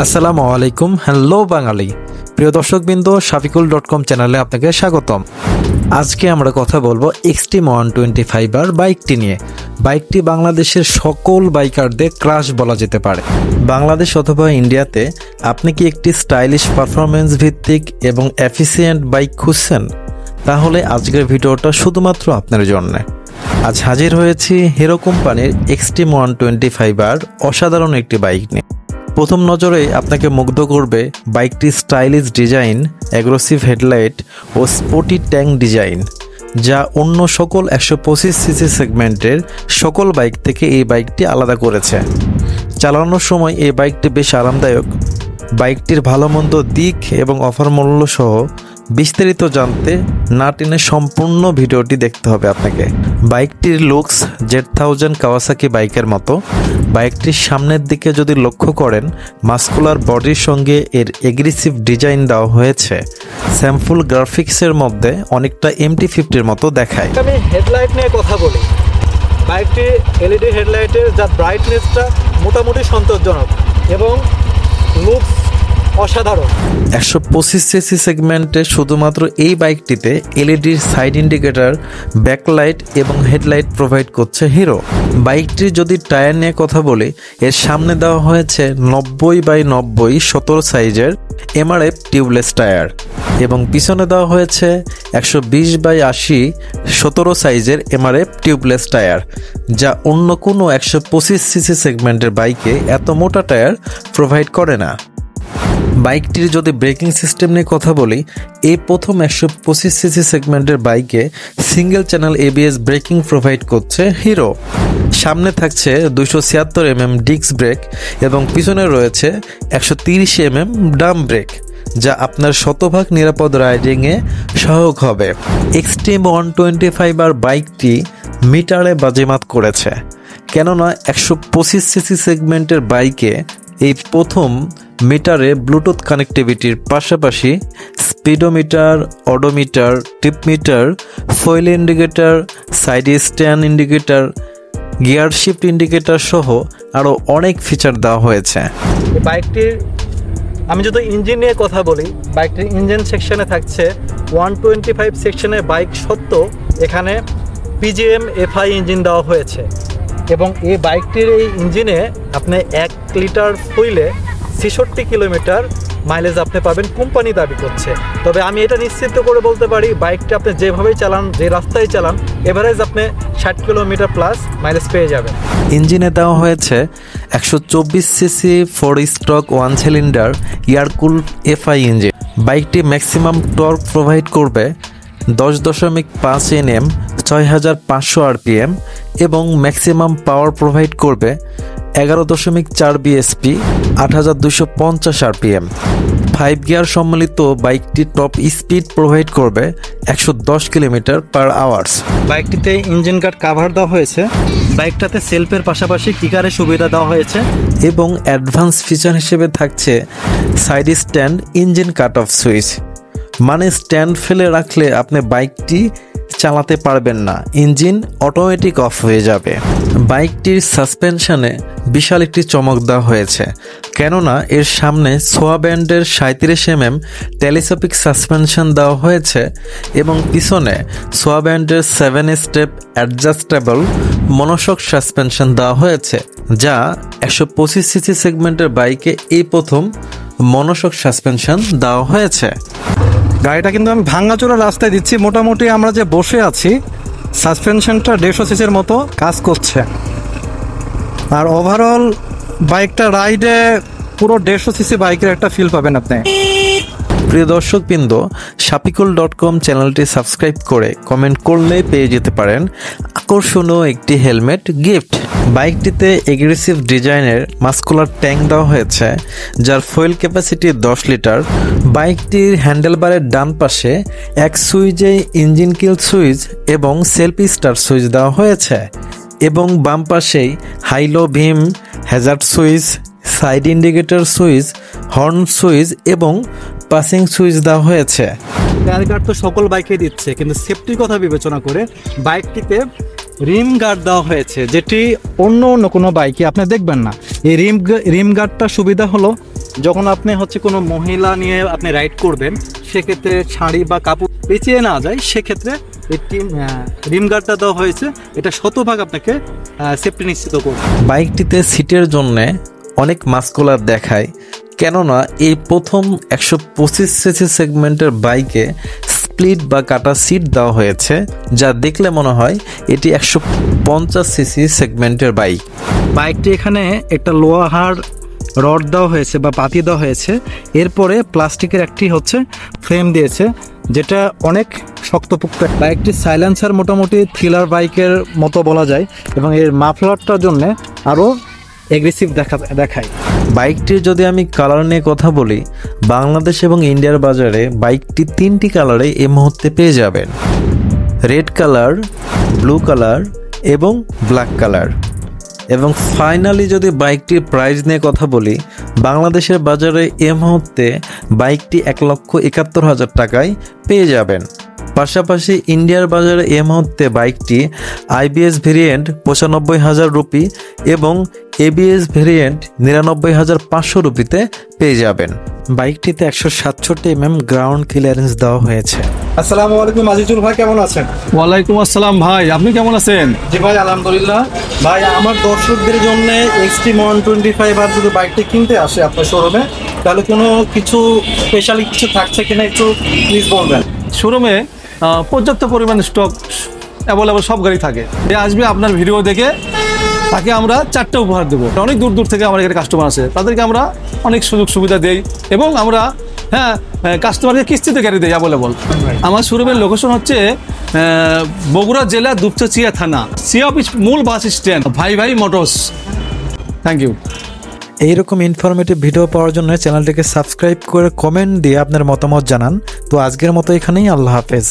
আসসালামু আলাইকুম। হ্যালো বাঙালি, প্রিয় দর্শকবৃন্দ, shafiqul.com চ্যানেলে আপনাকে স্বাগতম। আজকে আমরা কথা বলবো এক্সট্রিম 125R বাইকটি নিয়ে। বাইকটি বাংলাদেশের সকল বাইকারদের ক্রাশ বলা যেতে পারে। বাংলাদেশ অথবা ইন্ডিয়াতে আপনি কি একটি স্টাইলিশ পারফরমেন্স ভিত্তিক এবং এফিসিয়েন্ট বাইক খুঁজছেন? তাহলে আজকের ভিডিওটা শুধুমাত্র আপনার জন্য। আজ হাজির হয়েছি হিরো কোম্পানির এক্সট্রিম 125R অসাধারণ একটি বাইক নিয়ে। প্রথম নজরে আপনাকে মুগ্ধ করবে বাইকটির স্টাইলিশ ডিজাইন, অ্যাগ্রেসিভ হেডলাইট ও স্পোর্টি ট্যাঙ্ক ডিজাইন, যা অন্য সকল 125cc সেগমেন্টের সকল বাইক থেকে এই বাইকটি আলাদা করেছে। চালানোর সময় এই বাইকটি বেশ আরামদায়ক। বাইকটির ভালো মন্দ দিক এবং অফার মূল্য সহ বিস্তারিত জানতে না টেনে সম্পূর্ণ ভিডিওটি দেখতে হবে আপনাকে। বাইকটির লুকস Z1000 কাওয়াসাকি বাইকের মতো। বাইকটির সামনের দিকে যদি লক্ষ্য করেন, মাস্কুলার বডির সঙ্গে এর এগ্রেসিভ ডিজাইন দেওয়া হয়েছে। স্যাম্পল গ্রাফিক্সের মধ্যে অনেকটা MT-50 মতো দেখায়। আমি হেডলাইট নিয়ে কথা বলি। বাইকটির LED হেডলাইটের যা ব্রাইটনেসটা মোটামুটি সন্তোষজনক এবং লুকস অসাধারণ। 125cc সেগমেন্টে শুধুমাত্র এই বাইকটিতে এলইডির সাইড ইন্ডিকেটর, ব্যাকলাইট এবং হেডলাইট প্রোভাইড করছে হিরো। বাইকটির যদি টায়ার নিয়ে কথা বলি, এর সামনে দেওয়া হয়েছে 90/90 17 সাইজের MRF টিউবলেস টায়ার এবং পিছনে দেওয়া হয়েছে 120/80 17 সাইজের MRF টিউবলেস টায়ার, যা অন্য কোনো 125cc সেগমেন্টের বাইকে এত মোটা টায়ার প্রোভাইড করে না। বাইকটির যদি ব্রেকিং সিস্টেম নিয়ে কথা বলি, এই প্রথম 125cc সেগমেন্টের বাইকে single channel ABS breaking provide করছে হিরো। সামনে থাকছে 276mm ডিস্ক ব্রেক এবং পিছনে রয়েছে 130mm ড্রাম ব্রেক, যা আপনার শতভাগ নিরাপদ রাইডিংয়ে সহায়ক হবে। এক্সট্রিম 125R বাইকটি মিটারে বাজিমাত করেছে, কেননা 125cc সেগমেন্টের বাইকে এই প্রথম মিটারে ব্লুটুথ কানেক্টিভিটির পাশাপাশি speedometer, odometer, trip meter, fuel indicator, side stand indicator, gear shift indicator সহ আরও অনেক ফিচার দেওয়া হয়েছে। বাইকটির আমি যদি ইঞ্জিন নিয়ে কথা বলি, বাইকটির ইঞ্জিন সেকশনে থাকছে 125 সেকশনের বাইক সত্ত্বেও এখানে PGM FI ইঞ্জিন দেওয়া হয়েছে এবং এই বাইকটির এই ইঞ্জিনে আপনি 1 লিটার ফুয়েলে 66 কিলোমিটার মাইলেজ আপনি পাবেন, কোম্পানি দাবি করছে। তবে আমি এটা নিশ্চিত করে বলতে পারি, বাইকটা আপনি যেভাবেই চালান, যে রাস্তায় চালান, এভারেজ আপনি 60 কিলোমিটার প্লাস মাইলেজ পেয়ে যাবেন। ইঞ্জিনে দেওয়া হয়েছে 124cc 4 stroke 1 cylinder air cool FI engine. বাইকটি ম্যাক্সিমাম টর্ক প্রোভাইড করবে 10.5 Nm 6500 RPM এবং ম্যাক্সিমাম পাওয়ার প্রোভাইড করবে 11.4 bhp 8250 RPM। 5 গিয়ার সম্মিলিত বাইকটি টপ স্পিড প্রোভাইড করবে 110 km/h। বাইকটিতে ইঞ্জিন গার্ড কাভার দেওয়া হয়েছে। বাইকটাতে সেলফের পাশাপাশি কিকারের সুবিধা দেওয়া হয়েছে এবং অ্যাডভান্স ফিচার হিসেবে থাকছে side stand engine cut off switch, মানে স্ট্যান্ড ফেলে রাখলে আপনি বাইকটি চালাতে পারবেন না, ইঞ্জিন অটোমেটিক অফ হয়ে যাবে। বাইকটির সাসপেনশনে বিশাল একটি চমক দেওয়া হয়েছে, কেননা এর সামনে সোয়া ব্যান্ডের 37mm টেলিস্কোপিক সাসপেনশন দেওয়া হয়েছে এবং পিছনে সোয়া ব্যান্ডের 7 স্টেপ অ্যাডজাস্টেবল মনোশক সাসপেনশন দেওয়া হয়েছে, যা 125cc সেগমেন্টের বাইকে এই প্রথম মনোশক সাসপেনশন দেওয়া হয়েছে। গাড়িটা কিন্তু আমি ভাঙাচোরা রাস্তায় দিচ্ছি, মোটামুটি আমরা যে বসে আছি সাসপেনশনটা 150cc মতো কাজ করছে। আর ওভারঅল বাইকটা রাইডে পুরো 150cc বাইকের একটা ফিল পাবেন আপনি। প্রিয় দর্শকবৃন্দ, shafiqul.com চ্যানেলটি সাবস্ক্রাইব করে কমেন্ট করলেই পেয়ে যেতে পারেন আকর্ষণীয় একটি হেলমেট গিফট। বাইকটিতে এগ্রেসিভ ডিজাইনের মাস্কুলার ট্যাঙ্ক দেওয়া হয়েছে, যার ফুয়েল ক্যাপাসিটি 10 লিটার। বাইকটির হ্যান্ডেলবারের ডান পাশে এক সুইচে ইঞ্জিন কিল সুইচ এবং সেলফ স্টার্ট সুইচ দেওয়া হয়েছে এবং বাম পাশেই high low beam, hazard switch, side indicator switch, horn switch এবং পাসিং সুইচ দেওয়া হয়েছে। টায়ার গার্ড তো সকল বাইকে দিচ্ছে, কিন্তু সেফটির কথা বিবেচনা করে বাইকটিতে রিম গার্ড দেওয়া হয়েছে, যেটি অন্য কোনো বাইকে আপনি দেখবেন না। এই রিম গার্ডটার সুবিধা হলো যখন আপনি হচ্ছে কোনো মহিলা নিয়ে আপনি রাইড করবেন, সেক্ষেত্রে শাড়ি বা কাপড় পেঁচিয়ে না যায়, সেক্ষেত্রে এই রিম গার্ডটা দেওয়া হয়েছে, এটা শতভাগ আপনাকে সেফটি নিশ্চিত করবে। বাইকটিতে সিটের জন্য অনেক মাস্কুলার দেখায়, কেননা এই প্রথম 125 সিসি সেগমেন্টের বাইকে স্প্লিট বা কাটা সিট দেওয়া হয়েছে, যা দেখলে মনে হয় এটি 150 সিসি সেগমেন্টের বাইক। বাইকটি এখানে একটা লোহার রড দেওয়া হয়েছে বা পাতি দেওয়া হয়েছে, এরপরে প্লাস্টিকের একটি হচ্ছে ফ্রেম দিয়েছে, যেটা অনেক শক্তপোক্ত। বাইকটির সাইলেন্সার মোটামুটি থ্রিলার বাইকের মতো বলা যায়, এবং এর মাফলারটার জন্য আরও এগ্রেসিভ দেখায়। বাইকটির যদি আমি কালার নিয়ে কথা বলি, বাংলাদেশ এবং ইন্ডিয়ার বাজারে বাইকটি 3টি কালারে এই মুহূর্তে পেয়ে যাবেন: রেড কালার, ব্লু কালার এবং ব্ল্যাক কালার। এবং ফাইনালি যদি বাইকটির প্রাইস নিয়ে কথা বলি, বাংলাদেশের বাজারে এ মুহূর্তে বাইকটি 1,71,000 টাকায় পেয়ে যাবেন। পাশাপাশি ইন্ডিয়ার বাজারে এ মুহূর্তে বাইকটি আইবিএস ভেরিয়েন্ট 95,000 রুপি এবং এবিএস ভেরিয়েন্ট 99,500 রুপিতে পেয়ে যাবেন। বাইকটিতে 167 গ্রাউন্ড ক্লিয়ারেন্স দেওয়া হয়েছে। আসসালামু আলাইকুম আজিজুল ভাই, কেমন আছেন? ওয়ালাইকুম আসসালাম ভাই, আপনি কেমন আছেন? জি ভাই, আলহামদুলিল্লাহ। ভাই, আমার দর্শকদের জন্য এক্সট্রিম 125 আর যদি বাইকটি কিনতে আসে আপনার শোরুমে, তাহলে কোনো কিছু স্পেশাল কিছু থাকছে কিনা একটু প্লিজ বলবেন। শোরুমে পর্যাপ্ত পরিমাণে স্টক অ্যাভেলেবল সব গাড়ি থাকে। যে আসবে আপনার ভিডিও দেখে তাকে আমরা 4টা উপহার দেবো। অনেক দূর দূর থেকে আমার এখানে কাস্টমার আছে, তাদেরকে আমরা অনেক সুযোগ সুবিধা দেই, এবং আমরা কাস্টমারকে কিস্তিতে গাড়ি দেই অ্যাভেলেবল। আমার শোরুমের লোকেশন হচ্ছে বগুড়া জেলা দুপচাচিয়া থানা, সি অফিস মূল বাস stand, Bhai Bhai Motors. Thank you. এইরকম ইনফরমেটিভ ভিডিও পাওয়ার জন্য চ্যানেলটিকে সাবস্ক্রাইব করে কমেন্ট দিয়ে আপনার মতামত জানান। তো আজকের মতো এখানেই, আল্লাহ হাফেজ।